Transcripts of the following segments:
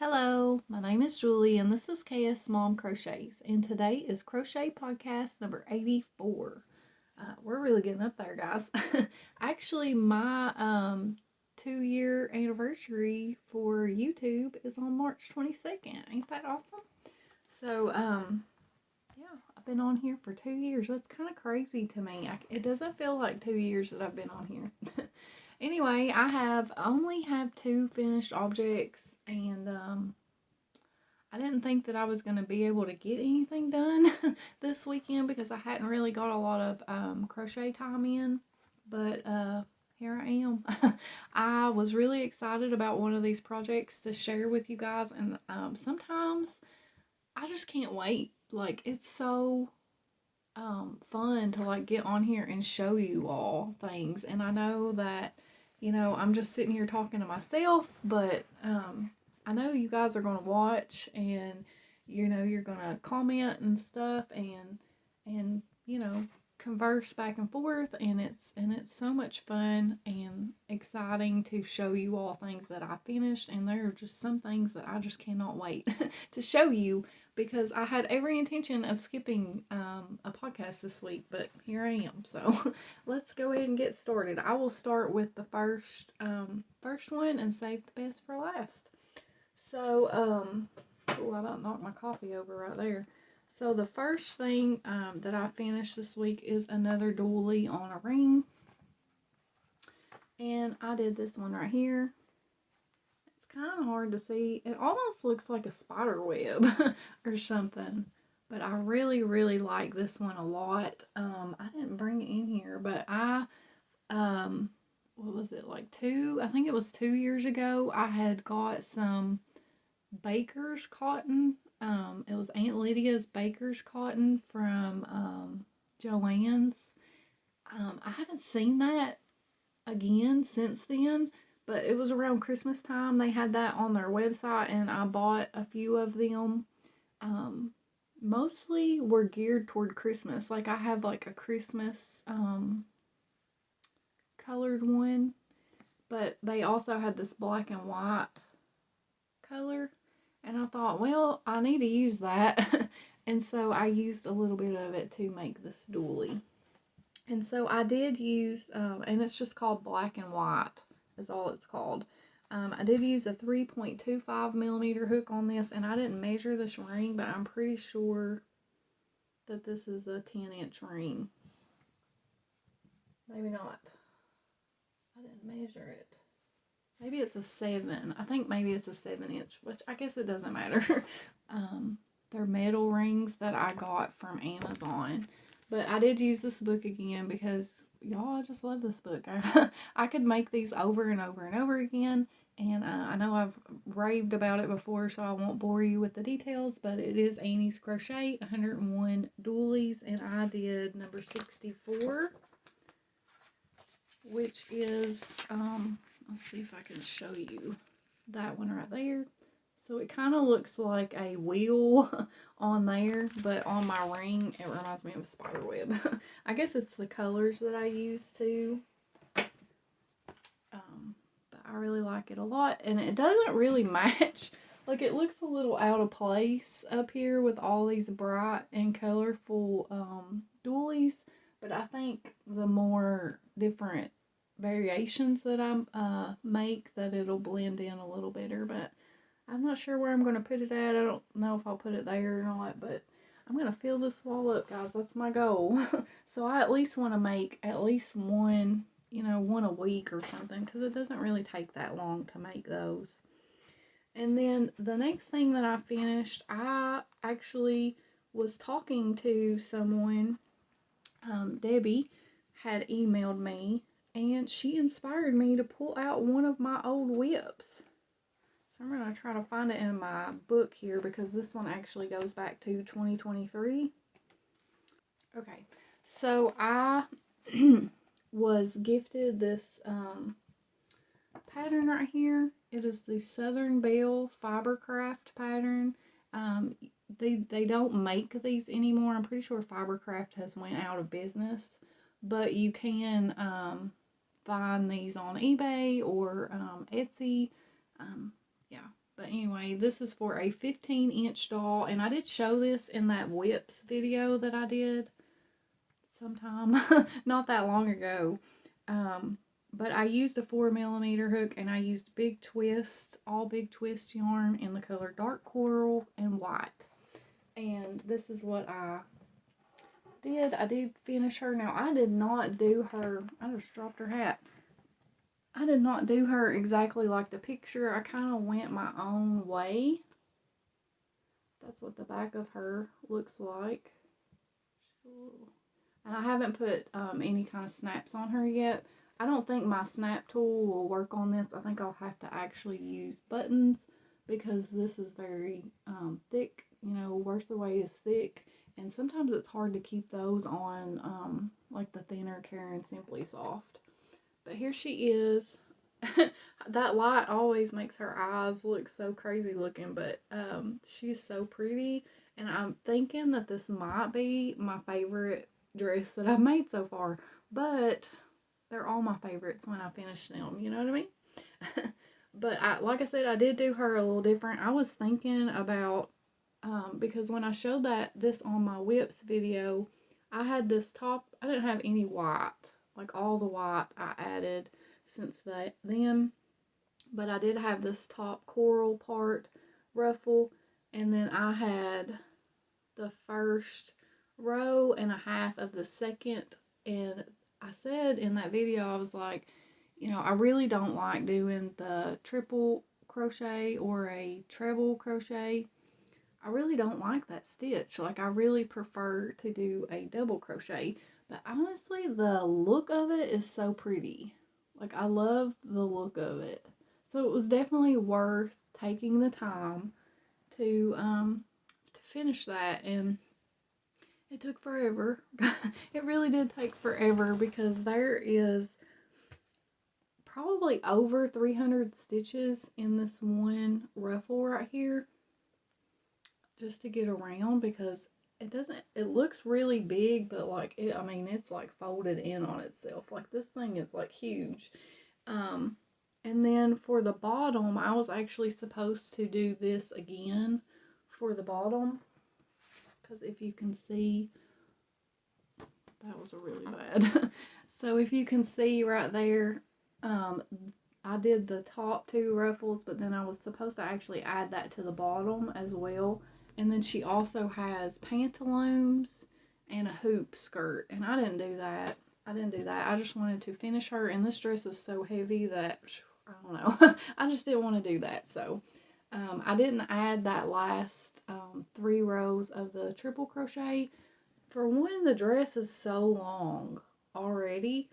Hello, my name is Julie and this is KS Mom Crochets, and today is Crochet Podcast number 84. We're really getting up there, guys. Actually, my 2-year anniversary for YouTube is on March 22nd. Ain't that awesome? So, yeah, I've been on here for 2 years. That's kind of crazy to me. It doesn't feel like 2 years that I've been on here. Anyway, only have 2 finished objects, and I didn't think that I was going to be able to get anything done this weekend because I hadn't really got a lot of crochet time in, but here I am. I was really excited about one of these projects to share with you guys, and sometimes I just can't wait. Like, it's so fun to like get on here and show you all things, and I know that I'm just sitting here talking to myself, but I know you guys are going to watch, and you're going to comment and stuff, and converse back and forth, and it's so much fun and exciting to show you all things that I finished. And there are just some things that I just cannot wait to show you, because I had every intention of skipping a podcast this week, but here I am. So let's go ahead and get started. I will start with the first one and save the best for last. So I about knocked my coffee over right there. So the first thing that I finished this week is another doily on a ring. And I did this one right here. It's kind of hard to see. It almost looks like a spider web or something. But I really, really like this one a lot. I didn't bring it in here, but what was it, like I think it was 2 years ago, I had got some baker's cotton. It was Aunt Lydia's baker's cotton from Joann's. I haven't seen that again since then, but it was around Christmas time. They had that on their website, and I bought a few of them. Mostly were geared toward Christmas. Like, I have like a Christmas colored one, but they also had this black and white color. And I thought, well, I need to use that. And so I used a little bit of it to make this doily. And so I did use, and it's just called black and white, is all it's called. I did use a 3.25 millimeter hook on this, and I didn't measure this ring, but I'm pretty sure that this is a 10-inch ring. Maybe not. I didn't measure it. Maybe it's a 7. I think maybe it's a 7-inch, which I guess it doesn't matter. They're metal rings that I got from Amazon. But I did use this book again because, y'all, I just love this book. I could make these over and over and over again. And I know I've raved about it before, so I won't bore you with the details. But it is Annie's Crochet, 101 Doilies. And I did number 64, which is... let's see if I can show you that one right there. So it kind of looks like a wheel on there, but on my ring, it reminds me of a spider web. I guess it's the colors that I use too. But I really like it a lot, and it doesn't really match. Like, it looks a little out of place up here with all these bright and colorful doilies, but I think the more different variations that I make, that it'll blend in a little better. But I'm not sure where I'm going to put it at. I don't know if I'll put it there or not, but I'm going to fill this wall up, guys. That's my goal. So I at least want to make at least one, one a week or something, because it doesn't really take that long to make those. And then the next thing that I finished, I actually was talking to someone. Debbie had emailed me, and she inspired me to pull out one of my old whips. So I'm going to try to find it in my book here, because this one actually goes back to 2023. Okay, so I was gifted this pattern right here. It is the Southern Belle Fibre Craft pattern. They don't make these anymore. I'm pretty sure Fibre Craft has went out of business, but you can find these on eBay or Etsy. Yeah, But anyway, this is for a 15-inch doll, and I did show this in that whips video that I did sometime, not that long ago. But I used a 4mm hook, and I used big twist, all big twist yarn in the color dark coral and white. And this is what I did. I did finish her. Now, I did not do her, I just dropped her hat. I did not do her exactly like the picture. I kind of went my own way. That's what the back of her looks like. And I haven't put any kind of snaps on her yet. I don't think my snap tool will work on this. I think I'll have to actually use buttons because this is very thick. You know, worsted is thick. And sometimes it's hard to keep those on like the thinner Caron Simply Soft. But here she is. That light always makes her eyes look so crazy looking, but she's so pretty. And I'm thinking that this might be my favorite dress that I've made so far. But they're all my favorites when I finish them, you know what I mean? But like I said, I did do her a little different. I was thinking about, because when I showed this on my whips video, I had this top, I didn't have any white. Like all the white I added since then. But I did have this top coral part ruffle. And then I had the first row and a half of the second. And I said in that video, I was like, you know, I really don't like doing the triple crochet or a treble crochet. I really don't like that stitch. Like, I really prefer to do a double crochet. But honestly, the look of it is so pretty. Like, I love the look of it. So it was definitely worth taking the time to finish that. And it took forever. It really did take forever because there is probably over 300 stitches in this one ruffle right here. Just to get around, because it looks really big, but like I mean, it's like folded in on itself. Like, this thing is like huge. And then for the bottom, I was actually supposed to do this again for the bottom, because if you can see, that was really bad. So if you can see right there, I did the top two ruffles, but then I was supposed to actually add that to the bottom as well. And then she also has pantaloons and a hoop skirt. And I didn't do that. I just wanted to finish her. And this dress is so heavy that, I don't know. I just didn't want to do that. So I didn't add that last 3 rows of the triple crochet. For one, the dress is so long already.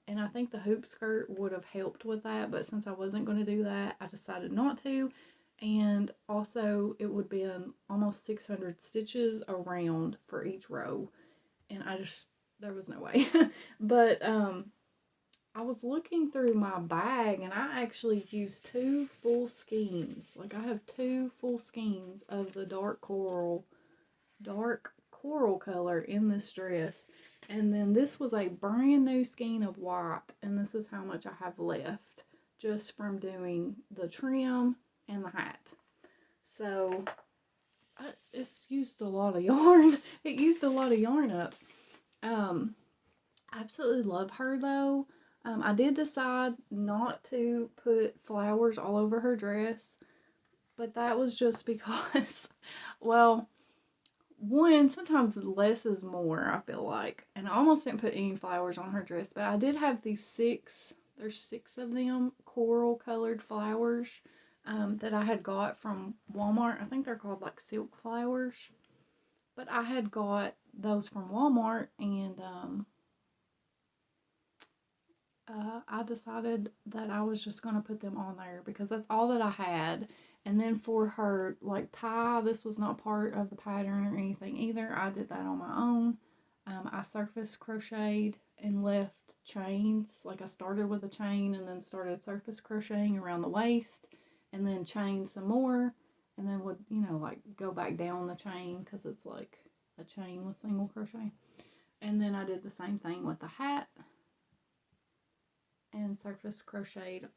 And I think the hoop skirt would have helped with that. But since I wasn't going to do that, I decided not to. And also, it would be almost 600 stitches around for each row. And there was no way. But I was looking through my bag, and I actually used 2 full skeins. Like, I have 2 full skeins of the dark coral color in this dress. And then this was a brand new skein of white. And this is how much I have left just from doing the trim and the hat. So it's used a lot of yarn. It used a lot of yarn up. I absolutely love her though. I did decide not to put flowers all over her dress, but that was just because, well, one, sometimes less is more, I feel like. And I almost didn't put any flowers on her dress, but I did have these 6, there's 6 of them, coral colored flowers that I had got from Walmart. I think they're called like silk flowers. But I had got those from Walmart, and I decided that I was just going to put them on there because that's all that I had. And then for her like tie, this was not part of the pattern or anything either. I did that on my own. I surface crocheted and left chains. Like, I started with a chain and then started surface crocheting around the waist, and then chained some more, and then would, you know, like go back down the chain because it's like a chain with single crochet. And then I did the same thing with the hat and surface crocheted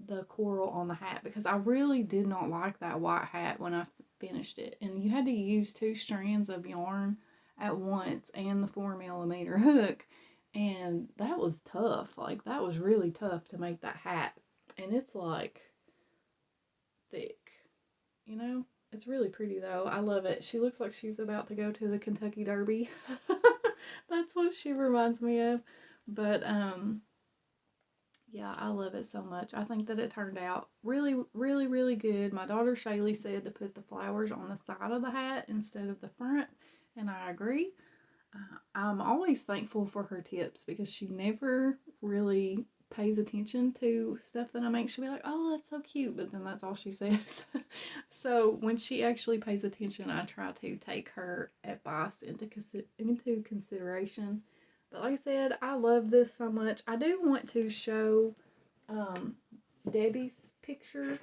the coral on the hat, because I really did not like that white hat when I finished it. And you had to use 2 strands of yarn at once and the 4mm hook. And that was tough. Like, that was really tough to make that hat. And it's like thick, you know? It's really pretty though. I love it. She looks like she's about to go to the Kentucky Derby. That's what she reminds me of. But yeah, I love it so much. I think that it turned out really, really, really good. My daughter Shaylee said to put the flowers on the side of the hat instead of the front, and I agree. I'm always thankful for her tips because she never really pays attention to stuff that I make. She'll be like, oh, that's so cute, but then that's all she says. So when she actually pays attention, I try to take her advice into consideration. But like I said, I love this so much. I do want to show Debbie's picture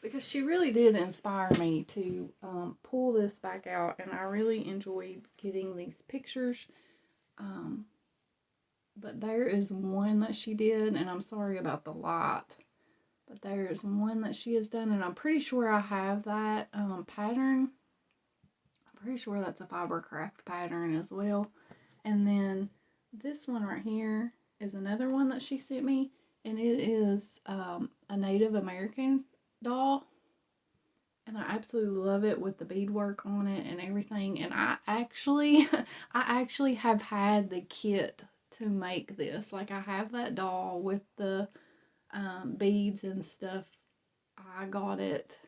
because she really did inspire me to pull this back out, and I really enjoyed getting these pictures. But there is one that she did, and I'm sorry about the light, but there's one that she has done, and I'm pretty sure I have that pattern. I'm pretty sure that's a Fibre Craft pattern as well. And then this one right here is another one that she sent me, and it is a Native American doll, and I absolutely love it with the beadwork on it and everything. And I actually have had the kit to make this. Like, I have that doll with the beads and stuff. I got it,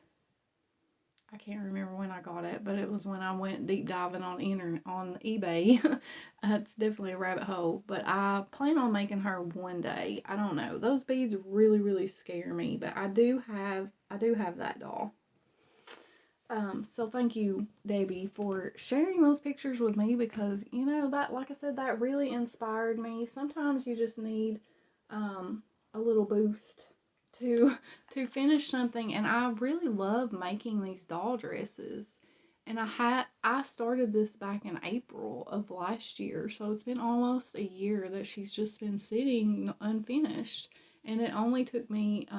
I can't remember when I got it, but it was when I went deep diving on eBay. It's definitely a rabbit hole, but I plan on making her one day. I don't know. Those beads really, really scare me, but I do have that doll. So thank you, Debbie, for sharing those pictures with me, because, you know, that, like I said, that really inspired me. Sometimes you just need a little boost to finish something, and I really love making these doll dresses. And I started this back in April of last year, so it's been almost a year that she's just been sitting unfinished. And it only took me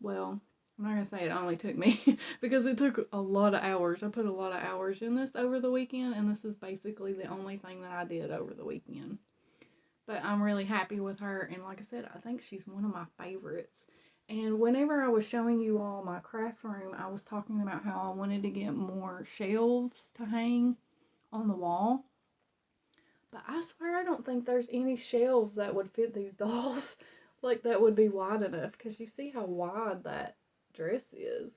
well, I'm not gonna say it only took me because it took a lot of hours. I put a lot of hours in this over the weekend, and this is basically the only thing that I did over the weekend. But I'm really happy with her, and like I said, I think she's one of my favorites. And whenever I was showing you all my craft room, I was talking about how I wanted to get more shelves to hang on the wall. But I swear I don't think there's any shelves that would fit these dolls. Like, that would be wide enough, because you see how wide that dress is.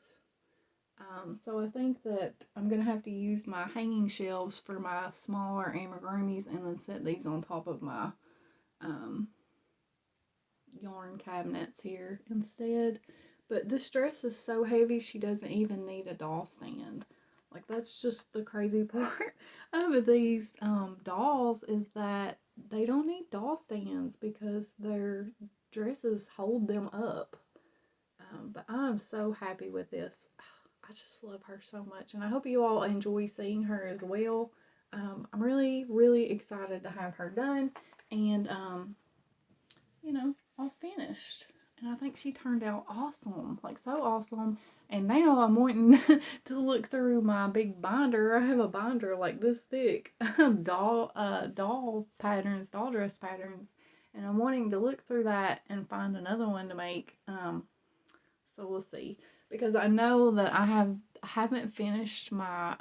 So I think that I'm going to have to use my hanging shelves for my smaller amigurumis and then set these on top of my yarn cabinets here instead. But this dress is so heavy, she doesn't even need a doll stand. Like, that's just the crazy part of these dolls, is that they don't need doll stands because their dresses hold them up. But I'm so happy with this. I just love her so much, and I hope you all enjoy seeing her as well. I'm really, really excited to have her done, and you know, all finished. And I think she turned out awesome, like so awesome. And now I'm wanting to look through my big binder. I have a binder like this thick of doll dress patterns, and I'm wanting to look through that and find another one to make. So we'll see, because I know that I haven't finished my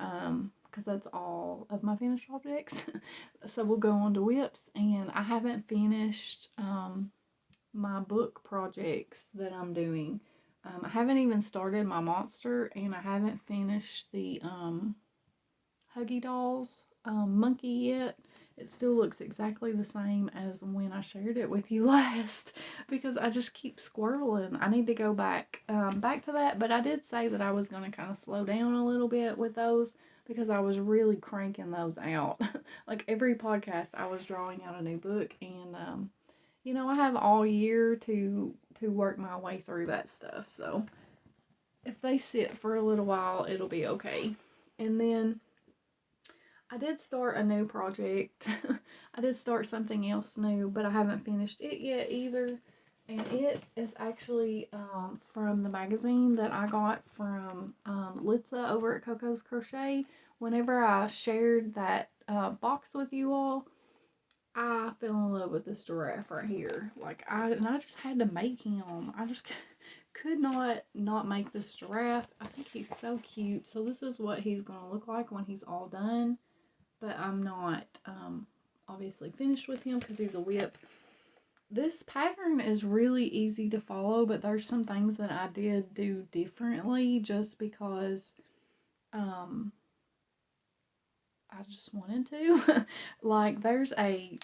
because that's all of my finished objects. So we'll go on to whips, and I haven't finished my book projects that I'm doing. I haven't even started my monster, and I haven't finished the Huggy Dolls monkey yet. It still looks exactly the same as when I shared it with you last, because I just keep squirreling. I need to go back to that, but I did say that I was going to kind of slow down a little bit with those, because I was really cranking those out. Like, every podcast I was drawing out a new book, and you know, I have all year to work my way through that stuff. So if they sit for a little while, it'll be okay. And then I did start a new project. I did start something else new, but I haven't finished it yet either. And it is actually from the magazine that I got from Litza over at Coco's Crochet. Whenever I shared that box with you all, I fell in love with this giraffe right here. Like, I just had to make him. I just could not make this giraffe. I think he's so cute. So this is what he's going to look like when he's all done. But I'm not obviously finished with him because he's a whip. This pattern is really easy to follow, but there's some things that I did do differently just because I just wanted to. Like, there's a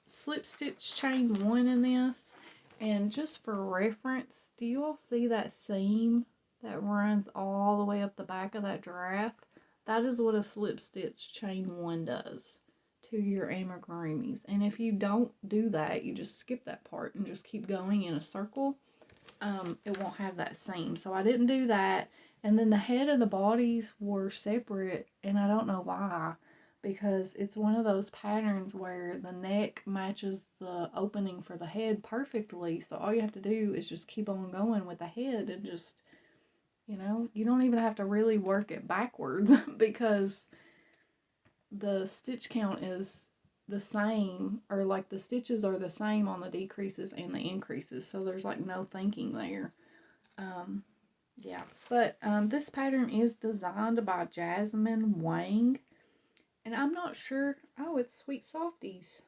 slip stitch chain 1 in this, and just for reference, do you all see that seam that runs all the way up the back of that giraffe? That is what a slip stitch chain 1 does to your amigurumis. And if you don't do that, you just skip that part and just keep going in a circle, it won't have that seam. So I didn't do that. And then the head and the bodies were separate, and I don't know why, because it's one of those patterns where the neck matches the opening for the head perfectly. So all you have to do is just keep on going with the head and just, you know, you don't even have to really work it backwards because the stitch count is the same, or like the stitches are the same on the decreases and the increases, so there's like no thinking there. Yeah, but this pattern is designed by Jasmine Wang, and I'm not sure. Oh, it's Sweet Softies,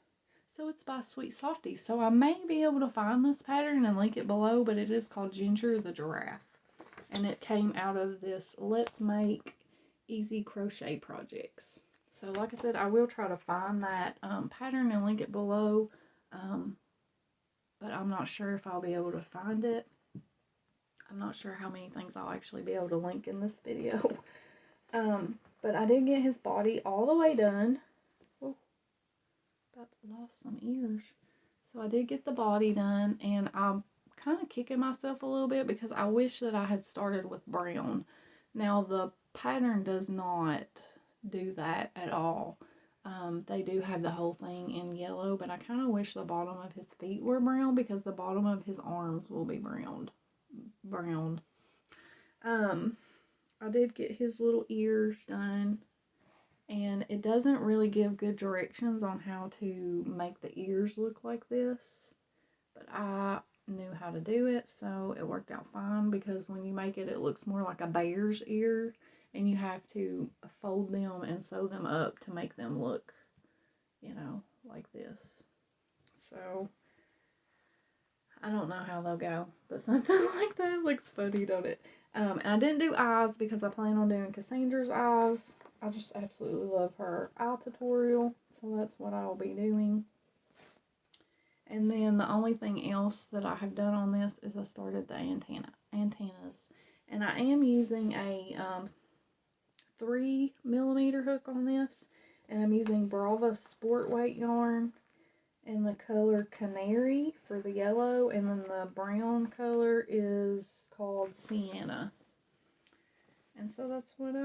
so it's by Sweet Softies, so I may be able to find this pattern and link it below, but it is called Ginger the Giraffe, and it came out of this Let's Make Easy Crochet Projects. So like I said, I will try to find that pattern and link it below, but I'm not sure if I'll be able to find it. I'm not sure how many things I'll actually be able to link in this video. But I did get his body all the way done. Oh, about lost some ears. So I did get the body done, and I'm kind of kicking myself a little bit because I wish that I had started with brown. Now the pattern does not do that at all. They do have the whole thing in yellow, but I kind of wish the bottom of his feet were brown because the bottom of his arms will be brown. I did get his little ears done, and it doesn't really give good directions on how to make the ears look like this, but I knew how to do it, so it worked out fine, because when you make it, it looks more like a bear's ear, and you have to fold them and sew them up to make them look, you know, like this. So I don't know how they'll go, but something like that looks funny, don't it? And I didn't do eyes because I plan on doing Cassandra's eyes. I just absolutely love her eye tutorial, so that's what I will be doing. And then the only thing else that I have done on this is I started the antennas. And I am using a 3mm hook on this, and I'm using Brava Sport Weight yarn in the color Canary for the yellow, and then the brown color is called Sienna. And so that's what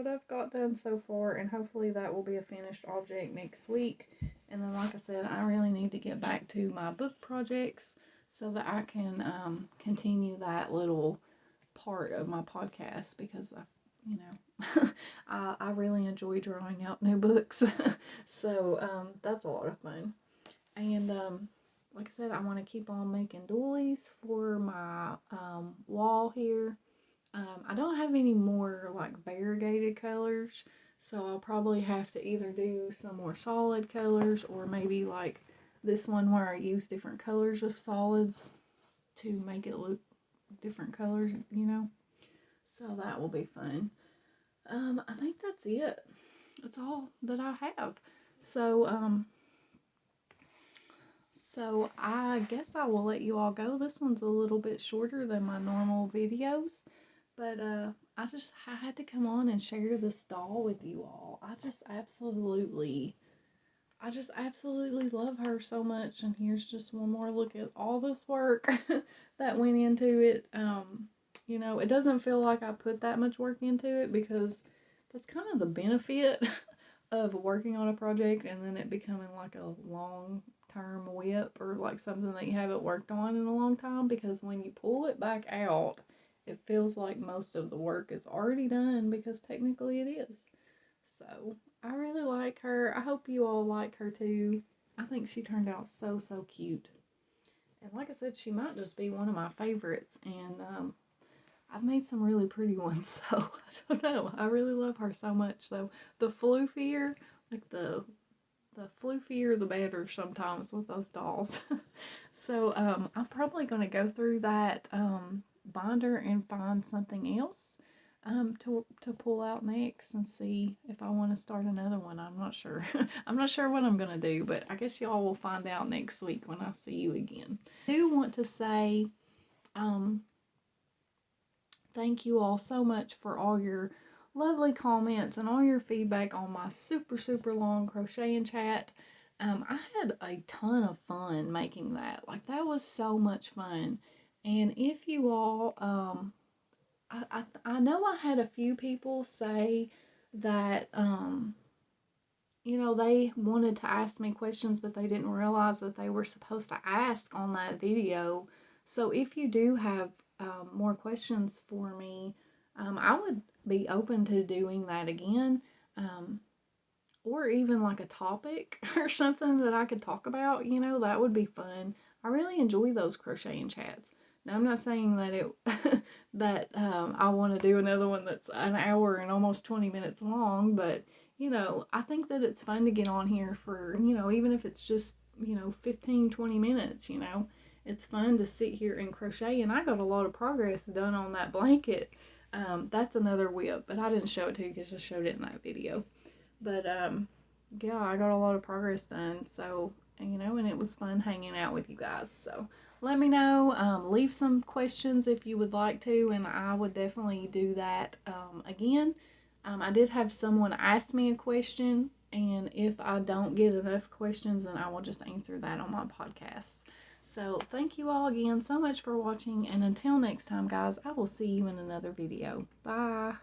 I've got done so far, and hopefully that will be a finished object next week. And then, like I said, I really need to get back to my book projects so that I can continue that little part of my podcast, because I really enjoy drawing out new books. So that's a lot of fun. And like I said, I want to keep on making doilies for my wall here. I don't have any more like variegated colors, so I'll probably have to either do some more solid colors, or maybe like this one where I use different colors of solids to make it look different colors, you know. So that will be fun. I think that's it. That's all that I have. So so I guess I will let you all go. This one's a little bit shorter than my normal videos, but I had to come on and share this doll with you all. I just absolutely love her so much. And here's just one more look at all this work that went into it. You know, it doesn't feel like I put that much work into it, because that's kind of the benefit of working on a project and then it becoming like a long term whip or like something that you haven't worked on in a long time, because when you pull it back out, it feels like most of the work is already done, because technically it is. So I really like her. I hope you all like her too. I think she turned out so, so cute. And like I said, she might just be one of my favorites. And I've made some really pretty ones, so I don't know. I really love her so much. So the floofier, like the floofier the better sometimes with those dolls. So I'm probably going to go through that binder and find something else to pull out next and see if I want to start another one. I'm not sure. I'm not sure what I'm going to do, but I guess y'all will find out next week when I see you again. I do want to say thank you all so much for all your lovely comments and all your feedback on my super, super long crocheting chat. I had a ton of fun making that. Like, that was so much fun. And if you all, I know I had a few people say that, you know, they wanted to ask me questions, but they didn't realize that they were supposed to ask on that video. So if you do have more questions for me, I would be open to doing that again. Or even like a topic or something that I could talk about, you know, that would be fun. I really enjoy those crocheting chats. Now, I'm not saying that I want to do another one that's an hour and almost 20 minutes long, but you know, I think that it's fun to get on here for, you know, even if it's just, you know, 15, 20 minutes, you know, it's fun to sit here and crochet. And I got a lot of progress done on that blanket. That's another whip, but I didn't show it to you because I showed it in that video. But yeah, I got a lot of progress done. So, you know, and it was fun hanging out with you guys. So let me know. Leave some questions if you would like to, and I would definitely do that again. I did have someone ask me a question, and if I don't get enough questions, then I will just answer that on my podcast. So thank you all again so much for watching, and until next time, guys, I will see you in another video. Bye.